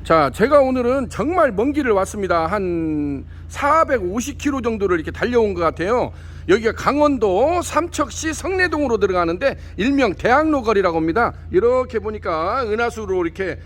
자, 제가 오늘은 정말 먼 길을 왔습니다. 한 450km 정도를 이렇게 달려온 것 같아요. 여기가 강원도 삼척시 성내동으로 들어가는데 일명 대학로 거리라고 합니다. 이렇게 보니까 은하수로 이렇게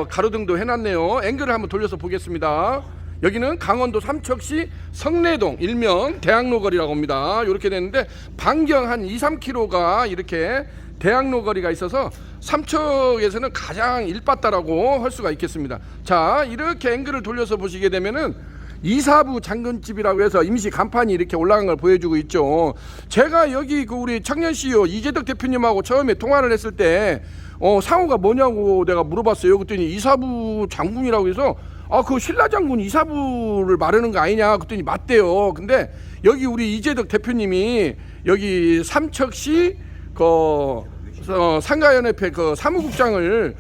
가로등도 해놨네요. 앵글을 한번 돌려서 보겠습니다. 여기는 강원도 삼척시 성내동 일명 대학로 거리라고 합니다. 이렇게 되는데 반경 한 2-3km가 이렇게 대학로 거리가 있어서 삼척에서는 가장 일바다라고 할 수가 있겠습니다. 자, 이렇게 앵글을 돌려서 보시게 되면은 이사부 장군집이라고 해서 임시 간판이 이렇게 올라간 걸 보여주고 있죠. 제가 여기 그 우리 청년 CEO 이재덕 대표님하고 처음에 통화를 했을 때 상호가 뭐냐고 내가 물어봤어요. 그랬더니 이사부 장군이라고 해서 그 신라 장군 이사부를 말하는 거 아니냐 그랬더니 맞대요. 근데 여기 우리 이재덕 대표님이 여기 삼척시 상가연합회 사무국장을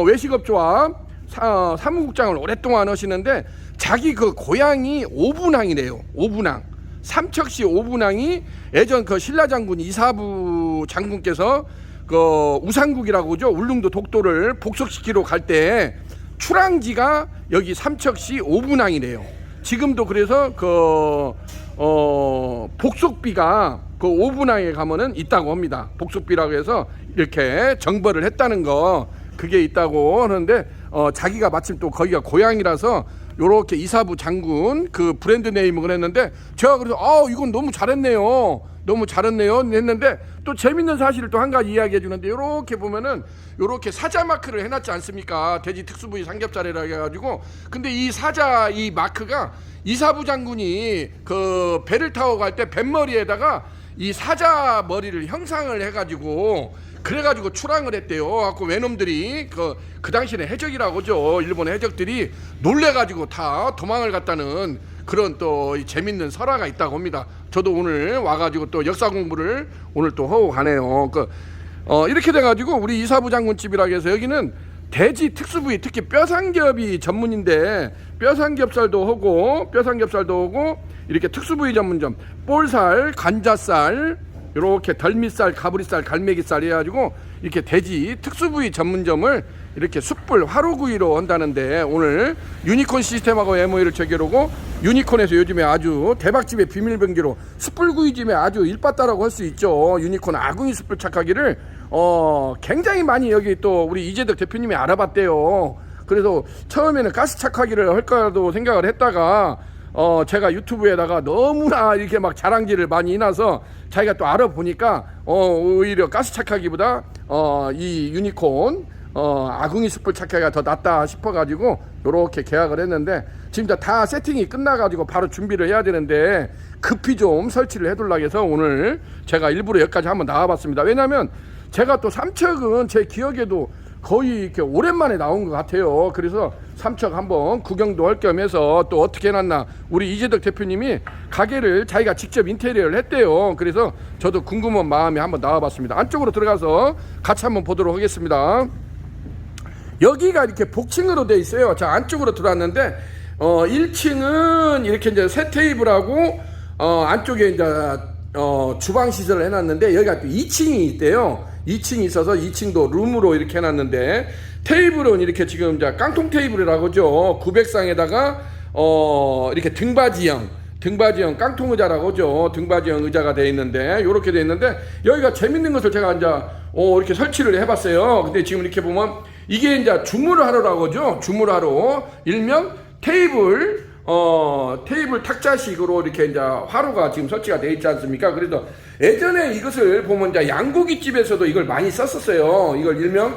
외식업조합 사무국장을 오랫동안 하시는데 자기 고향이 오분항이래요. 오분항. 삼척시 오분항이 예전 신라 장군 이사부 장군께서 우상국이라고 하죠. 울릉도 독도를 복속시키러 갈 때 출항지가 여기 삼척시 오분항이래요. 지금도 그래서 복속비가 오분항에 가면은 있다고 합니다. 복속비라고 해서 이렇게 정벌을 했다는 거 그게 있다고 하는데 자기가 마침 또 거기가 고향이라서 요렇게 이사부 장군 브랜드 네이밍을 했는데 제가 그래서 이건 너무 잘했네요. 너무 잘했네요 했는데 또 재밌는 사실을 또 한 가지 이야기해 주는데 요렇게 보면은 요렇게 사자 마크를 해놨지 않습니까? 돼지 특수부위 삼겹살이라 해가지고 근데 이 사자 이 마크가 이사부 장군이 배를 타고 갈 때 뱃머리에다가 이 사자 머리를 형상을 해가지고 그래가지고 출항을 했대요. 갖고 외놈들이 그 당시에 해적이라고 하죠. 일본의 해적들이 놀래가지고 다 도망을 갔다는 그런 또 재밌는 설화가 있다고 합니다. 저도 오늘 와가지고 또 역사 공부를 오늘 또 하고 가네요. 이렇게 돼가지고 우리 이사부 장군집이라고 해서 여기는 돼지 특수부위 특히 뼈삼겹이 전문인데 뼈삼겹살도 하고 이렇게 특수부위 전문점 볼살, 관자살 이렇게 덜미살, 가브리살, 갈매기살 해가지고 이렇게 돼지 특수부위 전문점을 이렇게 숯불 화로구이로 한다는데 오늘 유니콘 시스템하고 MOU를 체결하고 유니콘에서 요즘에 아주 대박집의 비밀병기로 숯불구이집에 아주 일바다라고 할 수 있죠. 유니콘 아궁이 숯불 착하기를 굉장히 많이 여기 또 우리 이재덕 대표님이 알아봤대요. 그래서 처음에는 가스 착하기를 할까도 생각을 했다가 제가 유튜브에다가 너무나 이렇게 막 자랑질을 많이 해놔서 자기가 또 알아보니까 오히려 가스 착하기보다 이 유니콘 아궁이 숯불 착하기가 더 낫다 싶어가지고 요렇게 계약을 했는데 지금 다 세팅이 끝나가지고 바로 준비를 해야 되는데 급히 좀 설치를 해둘라 해서 오늘 제가 일부러 여기까지 한번 나와봤습니다. 왜냐면 제가 또 삼척은 제 기억에도 거의 이렇게 오랜만에 나온 것 같아요. 그래서 삼척 한번 구경도 할 겸해서 또 어떻게 해놨나 우리 이재덕 대표님이 가게를 자기가 직접 인테리어를 했대요. 그래서 저도 궁금한 마음에 한번 나와봤습니다. 안쪽으로 들어가서 같이 한번 보도록 하겠습니다. 여기가 이렇게 복층으로 돼 있어요. 자, 안쪽으로 들어왔는데 1층은 이렇게 이제 새 테이블하고 안쪽에 이제 주방 시설을 해놨는데 여기가 또 2층이 있대요. 2층이 있어서 2층도 룸으로 이렇게 해놨는데 테이블은 이렇게 지금 이제 깡통 테이블이라고 하죠. 900상에다가 이렇게 등받이형 깡통 의자라고 하죠. 등받이형 의자가 되어 있는데 이렇게 되어 있는데 여기가 재밌는 것을 제가 이제 이렇게 설치를 해봤어요. 근데 지금 이렇게 보면 이게 이제 주물하루라고 하죠. 주물하루 일명 테이블 탁자식으로 이렇게 이제 화로가 지금 설치가 되어 있지 않습니까? 그래서 예전에 이것을 보면 이제 양고기집에서도 이걸 많이 썼었어요. 이걸 일명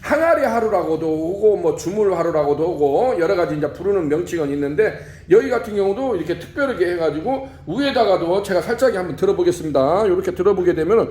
항아리 하루라고도 하고 뭐 주물 하루라고도 하고 여러 가지 이제 부르는 명칭은 있는데 여기 같은 경우도 이렇게 특별하게 해가지고 위에다가도 제가 살짝 한번 들어보겠습니다. 이렇게 들어보게 되면은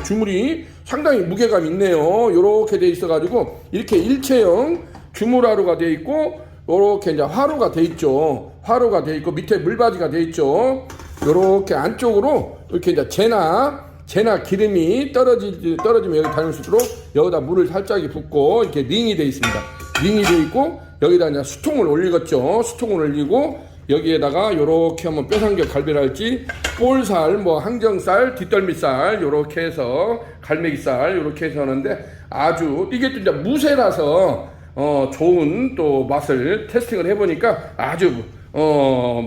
주물이 상당히 무게감 있네요. 이렇게 돼 있어가지고 이렇게 일체형 주물 하루가 돼 있고 요렇게 이제 화로가 돼 있죠. 화로가 돼 있고 밑에 물받이가 돼 있죠. 요렇게 안쪽으로 이렇게 이제 재나 기름이 떨어지면 여기 닿을 수 있도록 여기다 물을 살짝 붓고 이렇게 링이 돼 있습니다. 링이 돼 있고 여기다 이제 수통을 올리겠죠. 수통을 올리고 여기에다가 요렇게 한번 뼈삼겹 갈비랄지 볼살 뭐 항정살 뒷덜미살 요렇게 해서 갈매기살 요렇게 해서 하는데 아주 이게 또 이제 무쇠라서 좋은 또 맛을 테스팅을 해보니까 아주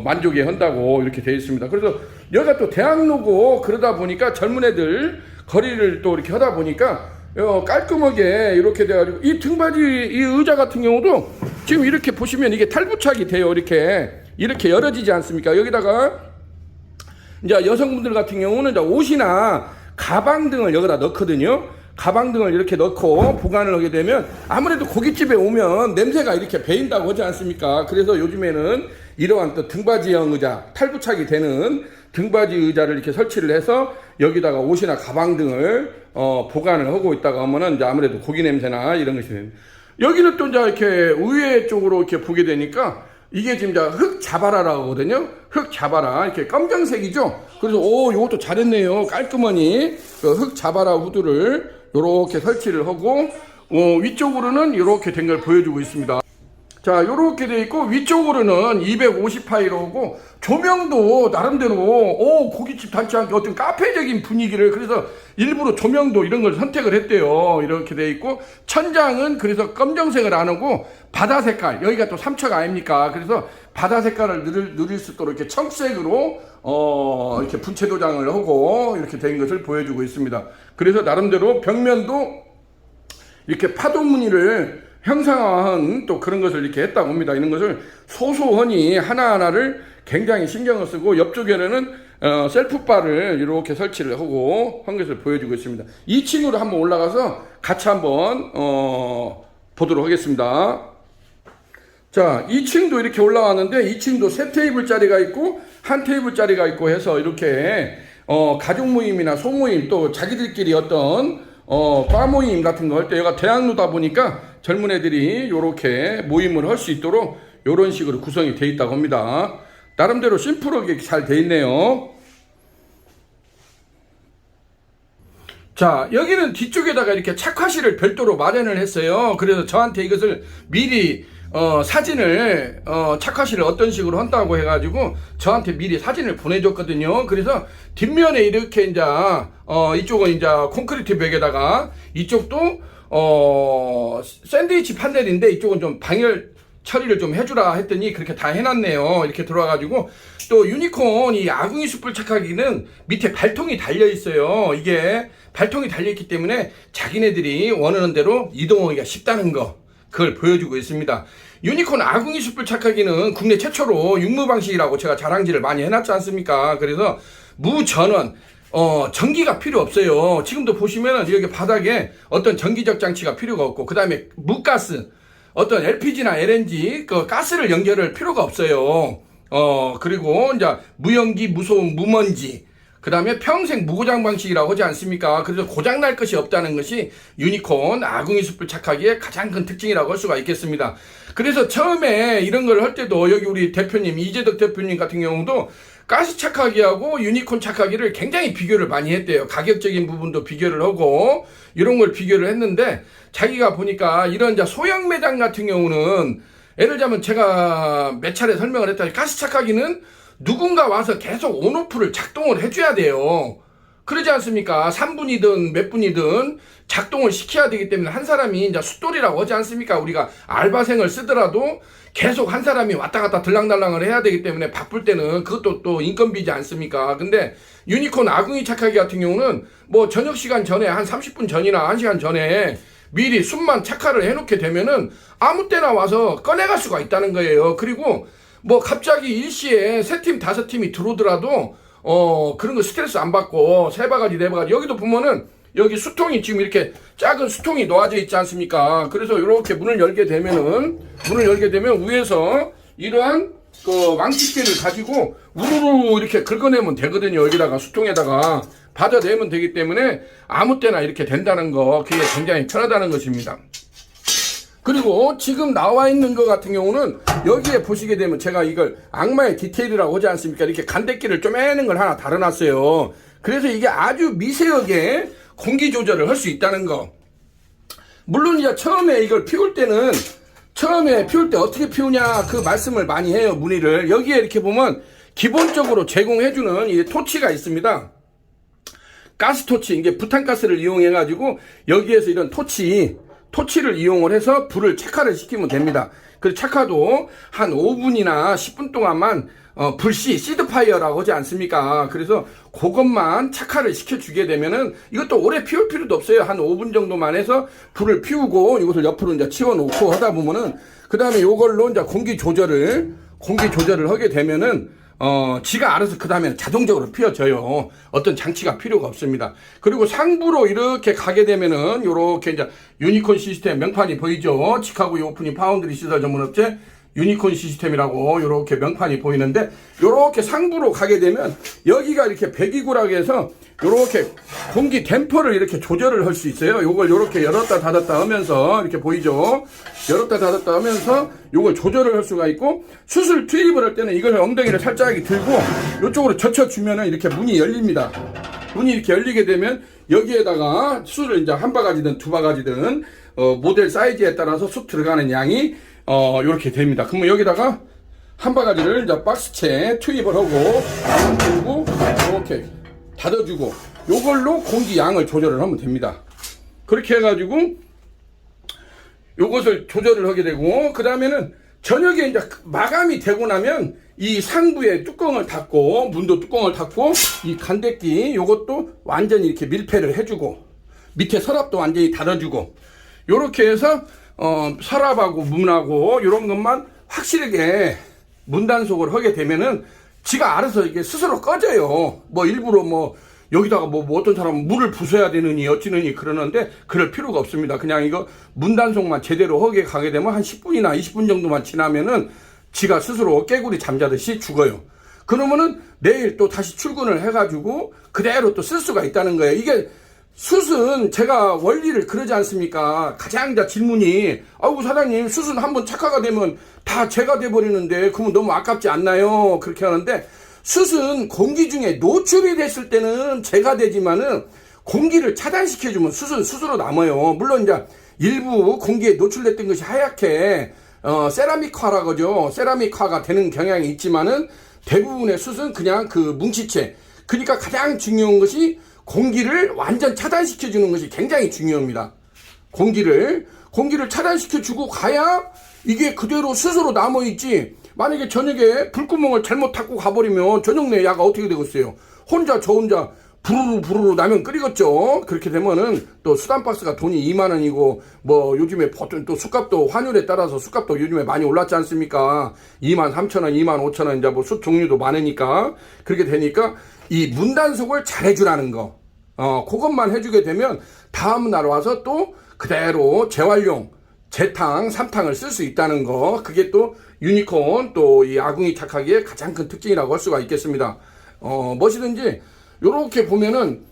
만족해 한다고 이렇게 되어 있습니다. 그래서 여기가 또 대학로고 그러다 보니까 젊은 애들 거리를 또 이렇게 하다 보니까 깔끔하게 이렇게 돼가지고 이 등받이 이 의자 같은 경우도 지금 이렇게 보시면 이게 탈부착이 돼요. 이렇게 열어지지 않습니까? 여기다가 이제 여성분들 같은 경우는 이제 옷이나 가방 등을 여기다 넣거든요. 가방 등을 이렇게 넣고 보관을 하게 되면 아무래도 고깃집에 오면 냄새가 이렇게 배인다고 하지 않습니까? 그래서 요즘에는 이러한 또 등받이형 의자, 탈부착이 되는 등받이 의자를 이렇게 설치를 해서 여기다가 옷이나 가방 등을 보관을 하고 있다가 하면은 이제 아무래도 고기 냄새나 이런 것이 됩니다. 여기는 또 이제 이렇게 의외 쪽으로 이렇게 보게 되니까 이게 지금 이제 흙 자바라라고 하거든요. 흙 자바라 이렇게 검정색이죠. 그래서 이것도 잘했네요. 깔끔하니 그 흙 자바라 후드를 이렇게 설치를 하고 위쪽으로는 이렇게 된 걸 보여주고 있습니다. 자, 요렇게 돼 있고 위쪽으로는 250파이로고 조명도 나름대로 고깃집 닮지 않게 어떤 카페적인 분위기를 그래서 일부러 조명도 이런 걸 선택을 했대요. 이렇게 돼 있고 천장은 그래서 검정색을 안 하고 바다 색깔, 여기가 또 삼척 아닙니까? 그래서 바다 색깔을 누릴 수 있도록 이렇게 청색으로 이렇게 분체 도장을 하고 이렇게 된 것을 보여주고 있습니다. 그래서 나름대로 벽면도 이렇게 파도 무늬를 형상화한 또 그런 것을 이렇게 했다고 합니다. 이런 것을 소소하니 하나하나를 굉장히 신경을 쓰고 옆쪽에는 셀프바를 이렇게 설치를 하고 한 것을 보여주고 있습니다. 2층으로 한번 올라가서 같이 한번 보도록 하겠습니다. 자, 2층도 이렇게 올라왔는데 2층도 세 테이블짜리가 있고 한 테이블짜리가 있고 해서 이렇게 가족 모임이나 소모임 또 자기들끼리 어떤 바 모임 같은 거 할 때 여기가 대학로다 보니까 젊은 애들이 이렇게 모임을 할 수 있도록 이런 식으로 구성이 되어 있다고 합니다. 나름대로 심플하게 잘 되어 있네요. 자, 여기는 뒤쪽에다가 이렇게 착화실을 별도로 마련을 했어요. 그래서 저한테 이것을 미리 사진을 착화실을 어떤 식으로 한다고 해가지고 저한테 미리 사진을 보내줬거든요. 그래서 뒷면에 이렇게 이제 이쪽은 이제 콘크리트 벽에다가 이쪽도 샌드위치 판넬인데 이쪽은 좀 방열 처리를 좀 해주라 했더니 그렇게 다 해놨네요. 이렇게 들어와가지고 또 유니콘 이 아궁이 숯불 착하기는 밑에 발통이 달려 있어요. 이게 발통이 달려 있기 때문에 자기네들이 원하는 대로 이동하기가 쉽다는 거 그걸 보여주고 있습니다. 유니콘 아궁이 숯불 착하기는 국내 최초로 육무 방식이라고 제가 자랑질을 많이 해놨지 않습니까? 그래서 무전원 전기가 필요 없어요. 지금도 보시면은 여기 바닥에 어떤 전기적 장치가 필요가 없고 그 다음에 무가스 어떤 LPG나 LNG 그 가스를 연결할 필요가 없어요. 그리고 이제 무연기 무소음 무먼지 그 다음에 평생 무고장 방식이라고 하지 않습니까? 그래서 고장날 것이 없다는 것이 유니콘 아궁이 숯불 착하기의 가장 큰 특징이라고 할 수가 있겠습니다. 그래서 처음에 이런 걸 할 때도 여기 우리 대표님 이재덕 대표님 같은 경우도 가스 착하기하고 유니콘 착하기를 굉장히 비교를 많이 했대요. 가격적인 부분도 비교를 하고 이런 걸 비교를 했는데 자기가 보니까 이런 이제 소형 매장 같은 경우는 예를 들자면 제가 몇 차례 설명을 했다니 가스 착하기는 누군가 와서 계속 온오프를 작동을 해줘야 돼요. 그러지 않습니까? 3분이든 몇 분이든 작동을 시켜야 되기 때문에 한 사람이 이제 숫돌이라고 하지 않습니까? 우리가 알바생을 쓰더라도 계속 한 사람이 왔다 갔다 들랑달랑을 해야 되기 때문에 바쁠 때는 그것도 또 인건비지 않습니까? 근데 유니콘 아궁이 착하기 같은 경우는 뭐 저녁 시간 전에 한 30분 전이나 1시간 전에 미리 숯만 착화를 해놓게 되면은 아무 때나 와서 꺼내갈 수가 있다는 거예요. 그리고 뭐 갑자기 일시에 3팀 5팀이 들어오더라도 그런 거 스트레스 안 받고 3바가지 4바가지 여기도 보면은 여기 수통이 지금 이렇게 작은 수통이 놓아져 있지 않습니까? 그래서 이렇게 문을 열게 되면 위에서 이러한 그 왕집게를 가지고 우르르 이렇게 긁어내면 되거든요. 여기다가 수통에다가 받아내면 되기 때문에 아무 때나 이렇게 된다는 거 그게 굉장히 편하다는 것입니다. 그리고 지금 나와 있는 것 같은 경우는 여기에 보시게 되면 제가 이걸 악마의 디테일이라고 하지 않습니까? 이렇게 간대기를 쪼매는 걸 하나 달아놨어요. 그래서 이게 아주 미세하게 공기 조절을 할 수 있다는 거. 물론 이제 처음에 이걸 피울 때 어떻게 피우냐 그 말씀을 많이 해요. 문의를. 여기에 이렇게 보면 기본적으로 제공해주는 이 토치가 있습니다. 가스토치, 이게 부탄가스를 이용해가지고 여기에서 이런 토치 토치를 이용을 해서 불을 착화를 시키면 됩니다. 그 착화도 한 5분이나 10분 동안만 불씨 시드파이어라고 하지 않습니까? 그래서 그것만 착화를 시켜주게 되면은 이것도 오래 피울 필요도 없어요. 한 5분 정도만 해서 불을 피우고 이것을 옆으로 이제 치워놓고 하다 보면은 그 다음에 요걸로 이제 공기 조절을 하게 되면은 지가 알아서 그 다음에는 자동적으로 피워져요. 어떤 장치가 필요가 없습니다. 그리고 상부로 이렇게 가게 되면은 요렇게 이제 유니콘 시스템 명판이 보이죠? 치카고 오프닝 파운드리 시설 전문업체 유니콘 시스템이라고 요렇게 명판이 보이는데, 요렇게 상부로 가게 되면 여기가 이렇게 배기구라고 해서 요렇게 공기 댐퍼를 이렇게 조절을 할 수 있어요. 요걸 요렇게 열었다 닫았다 하면서 이렇게 보이죠? 열었다 닫았다 하면서 요걸 조절을 할 수가 있고, 수술 투입을 할 때는 이걸 엉덩이를 살짝 들고 요쪽으로 젖혀주면은 이렇게 문이 열립니다. 문이 이렇게 열리게 되면 여기에다가 수술을 이제 한 바가지든 두 바가지든 모델 사이즈에 따라서 쑥 들어가는 양이 요렇게 됩니다. 그러면 여기다가 한 바가지를 이제 박스채 투입을 하고 그리고 이렇게 닫아주고 요걸로 공기 양을 조절을 하면 됩니다. 그렇게 해가지고 요것을 조절을 하게 되고, 그 다음에는 저녁에 이제 마감이 되고 나면 이 상부에 뚜껑을 닫고, 문도 뚜껑을 닫고, 이 간대끼 요것도 완전히 이렇게 밀폐를 해주고, 밑에 서랍도 완전히 닫아주고, 요렇게 해서 서랍하고 문하고 요런 것만 확실하게 문단속을 하게 되면은 지가 알아서 이게 스스로 꺼져요. 뭐 일부러 뭐 여기다가 뭐 어떤 사람은 물을 부숴야 되느니 어찌느니 그러는데 그럴 필요가 없습니다. 그냥 이거 문단속만 제대로 하게 가게 되면 한 10분이나 20분 정도만 지나면은 지가 스스로 깨구리 잠자듯이 죽어요. 그러면은 내일 또 다시 출근을 해가지고 그대로 또 쓸 수가 있다는 거예요. 이게 숯은 제가 원리를 그러지 않습니까? 가장 다 질문이, 아이고 사장님 숯은 한번 착화가 되면 다 제가 돼버리는데 그러면 너무 아깝지 않나요? 그렇게 하는데, 숯은 공기 중에 노출이 됐을 때는 제가 되지만은 공기를 차단시켜주면 숯은 숯으로 남아요. 물론 이제 일부 공기에 노출됐던 것이 하얗게 세라믹화라고 하죠. 세라믹화가 되는 경향이 있지만은 대부분의 숯은 그냥 그 뭉치체. 그러니까 가장 중요한 것이 공기를 완전 차단시켜주는 것이 굉장히 중요합니다. 공기를 차단시켜주고 가야 이게 그대로 스스로 남아있지. 만약에 저녁에 불구멍을 잘못 닫고 가버리면 저녁 내 야가 어떻게 되겠어요? 저 혼자 부르르 라면 끓이겠죠. 그렇게 되면은 또 수단박스가 돈이 2만원이고 뭐 요즘에 보통 또 숯값도 환율에 따라서 숯값도 요즘에 많이 올랐지 않습니까? 23,000원, 25,000원 이제 뭐 숯 종류도 많으니까 그렇게 되니까 이 문단속을 잘 해주라는 거. 그것만 해주게 되면 다음날 와서 또 그대로 재활용, 재탕, 삼탕을 쓸 수 있다는 거. 그게 또 유니콘 또 이 아궁이 착하기의 가장 큰 특징이라고 할 수가 있겠습니다. 무엇이든지 요렇게 보면은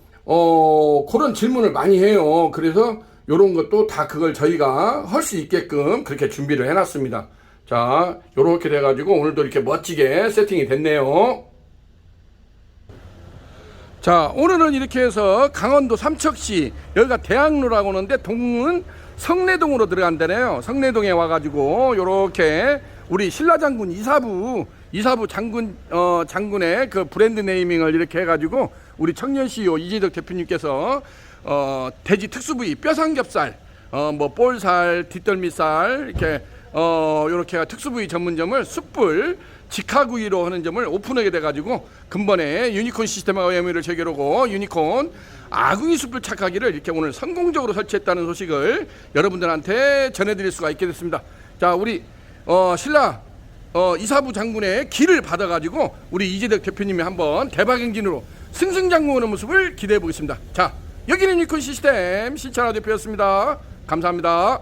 그런 질문을 많이 해요. 그래서 요런 것도 다 그걸 저희가 할 수 있게끔 그렇게 준비를 해놨습니다. 자, 요렇게 돼가지고 오늘도 이렇게 멋지게 세팅이 됐네요. 자, 오늘은 이렇게 해서 강원도 삼척시, 여기가 대학로라고 하는데 동은 성내동으로 들어간다네요. 성내동에 와가지고 요렇게 우리 신라장군 이사부 장군의 그 브랜드 네이밍을 이렇게 해가지고 우리 청년 CEO 이재덕 대표님께서 돼지 특수부위 뼈삼겹살, 뭐 볼살, 뒷덜미살 이렇게 요렇게 특수부위 전문점을 숯불 직화구이로 하는 점을 오픈하게 돼가지고 근본에 유니콘 시스템하고 MOU를 체결하고 유니콘 아궁이 숯불 착화기를 이렇게 오늘 성공적으로 설치했다는 소식을 여러분들한테 전해드릴 수가 있게 됐습니다. 자, 우리 신라 이사부 장군의 기를 받아가지고 우리 이재덕 대표님이 한번 대박 행진으로 승승장구하는 모습을 기대해 보겠습니다. 자, 여기는 유니콘 시스템 신찬호 대표였습니다. 감사합니다.